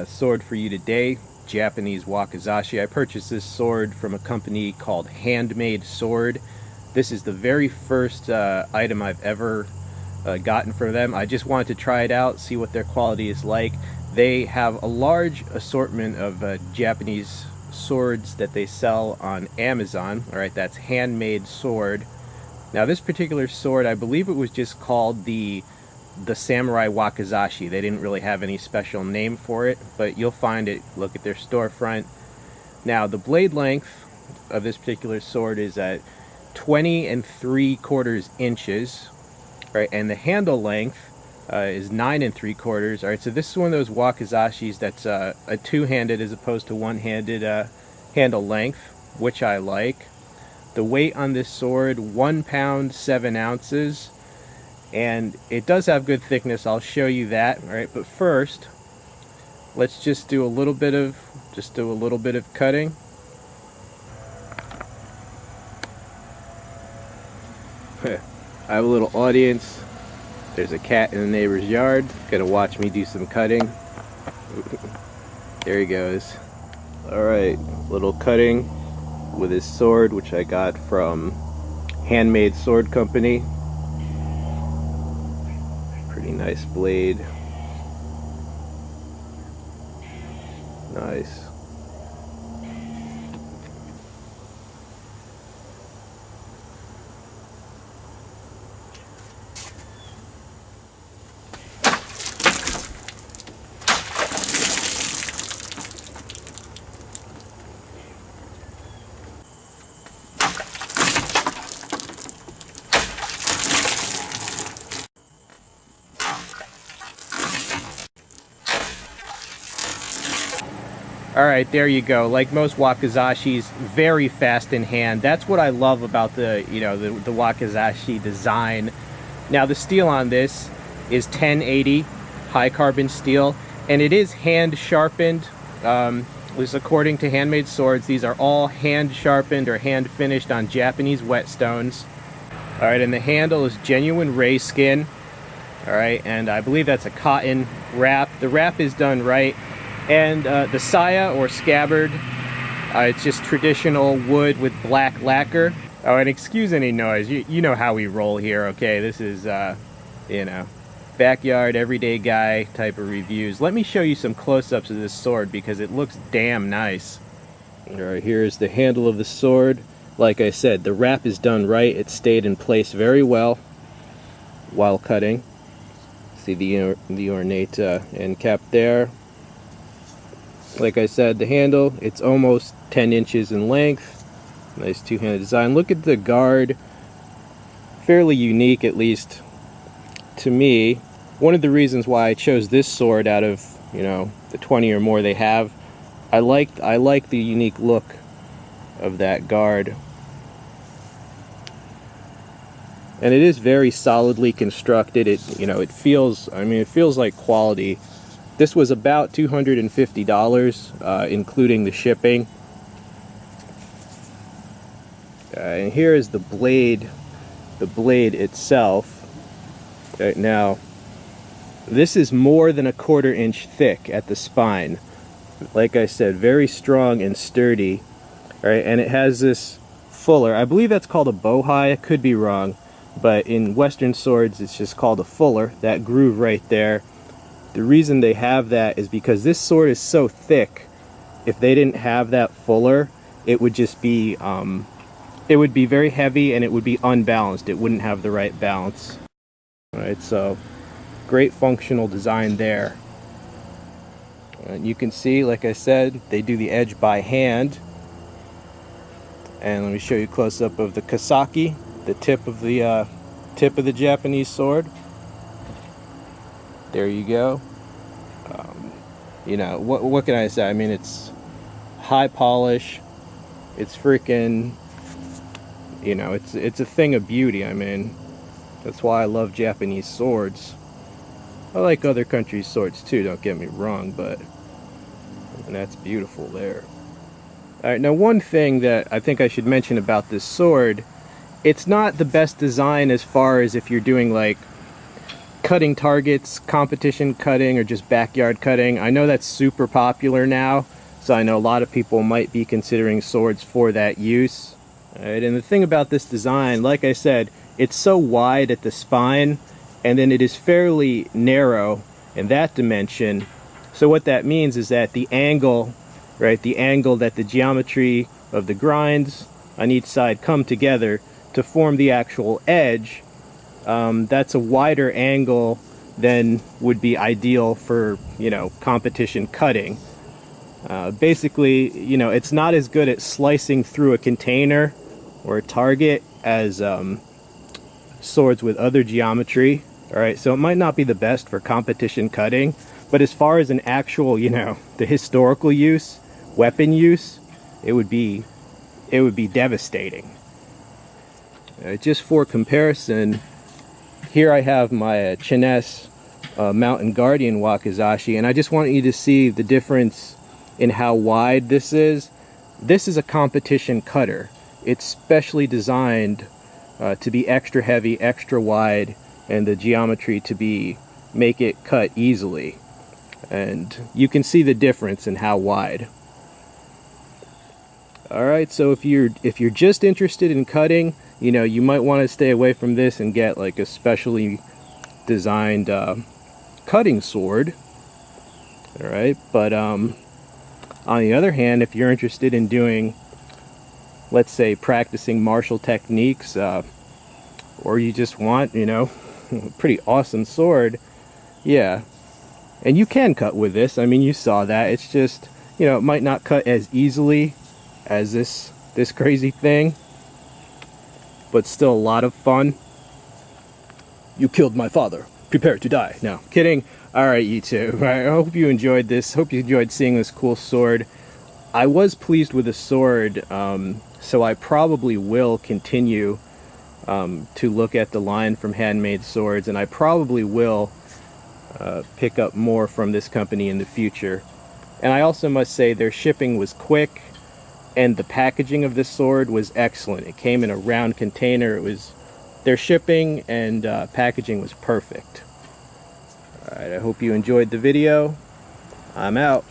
sword for you today, Japanese wakizashi. I purchased this sword from a company called Handmade Sword. This is the very first item I've ever gotten from them. I just wanted to try it out, see what their quality is like. They have a large assortment of Japanese swords that they sell on Amazon. Alright, that's Handmade Sword. Now this particular sword, I believe it was just called the Samurai Wakizashi. They didn't really have any special name for it, but you'll find it. Look at their storefront. Now the blade length of this particular sword is at 20 3/4 inches, right? And the handle length is 9 3/4. All right, so this is one of those wakizashis that's a two-handed as opposed to one-handed handle length, which I like. The weight on this sword, 1 pound 7 ounces. And it does have good thickness. I'll show you that. All right, but first, let's just do a little bit of cutting. I have a little audience. There's a cat in the neighbor's yard. Gonna watch me do some cutting. There he goes. All right, little cutting with his sword, which I got from Handmade Sword Company. Pretty nice blade. Nice. Alright, there you go. Like most wakizashis, very fast in hand. That's what I love about the wakizashi design. Now the steel on this is 1080 high carbon steel, and it is hand sharpened. This according to Handmade Swords. These are all hand sharpened or hand finished on Japanese whetstones. Alright, and the handle is genuine ray skin. Alright, and I believe that's a cotton wrap. The wrap is done right. And the saya or scabbard, it's just traditional wood with black lacquer. Oh, and excuse any noise. You know how we roll here, okay? This is, backyard, everyday guy type of reviews. Let me show you some close-ups of this sword because it looks damn nice. All right, here's the handle of the sword. Like I said, the wrap is done right. It stayed in place very well while cutting. See the ornate end cap there. Like I said, the handle, it's almost 10 inches in length. Nice two-handed design. Look at the guard. Fairly unique, at least to me. One of the reasons why I chose this sword out of, the 20 or more they have, I like the unique look of that guard. And it is very solidly constructed. It feels like quality. This was about $250, including the shipping. And here is the blade itself. Now, this is more than 1/4 inch thick at the spine. Like I said, very strong and sturdy. All right, and it has this fuller. I believe that's called a bowhai. I could be wrong, but in Western swords, it's just called a fuller. That groove right there. The reason they have that is because this sword is so thick. If they didn't have that fuller, it would just be very heavy and it would be unbalanced. It wouldn't have the right balance. All right, so great functional design there. And you can see, like I said, they do the edge by hand. And let me show you a close-up of the kasaki, the tip of the Japanese sword. There you go. What can I say? I mean, it's high polish. It's freaking, it's a thing of beauty. I mean, that's why I love Japanese swords. I like other countries' swords too, don't get me wrong, and that's beautiful there. Alright, now one thing that I think I should mention about this sword, it's not the best design as far as if you're doing like cutting targets, competition cutting, or just backyard cutting. I know that's super popular now, so I know a lot of people might be considering swords for that use. Alright, and the thing about this design, like I said, it's so wide at the spine, and then it is fairly narrow in that dimension. So what that means is that the angle, right, the angle that the geometry of the grinds on each side come together to form the actual edge, that's a wider angle than would be ideal for, you know, competition cutting. Basically, you know, it's not as good at slicing through a container or a target as swords with other geometry. Alright, so it might not be the best for competition cutting, but as far as an actual, you know, the historical use, weapon use, it would be devastating. Just for comparison, here I have my Chinese Mountain Guardian Wakizashi, and I just want you to see the difference in how wide this is. This is a competition cutter. It's specially designed to be extra heavy, extra wide, and the geometry to make it cut easily. And you can see the difference in how wide. Alright, so if you're just interested in cutting, you know, you might want to stay away from this and get like a specially designed cutting sword. Alright, but on the other hand, if you're interested in doing, let's say, practicing martial techniques, or you just want, you know, a pretty awesome sword, yeah, and you can cut with this. I mean, you saw that. It's just, you know, it might not cut as easily as this crazy thing, but still a lot of fun. You killed my father. Prepare to die. No, kidding. Alright, you two. I hope you enjoyed this. Hope you enjoyed seeing this cool sword. I was pleased with the sword, so I probably will continue to look at the line from Handmade Swords, and I probably will pick up more from this company in the future. And I also must say their shipping was quick, and the packaging of this sword was excellent. It came in a round container. Their shipping and packaging was perfect. Alright, I hope you enjoyed the video. I'm out.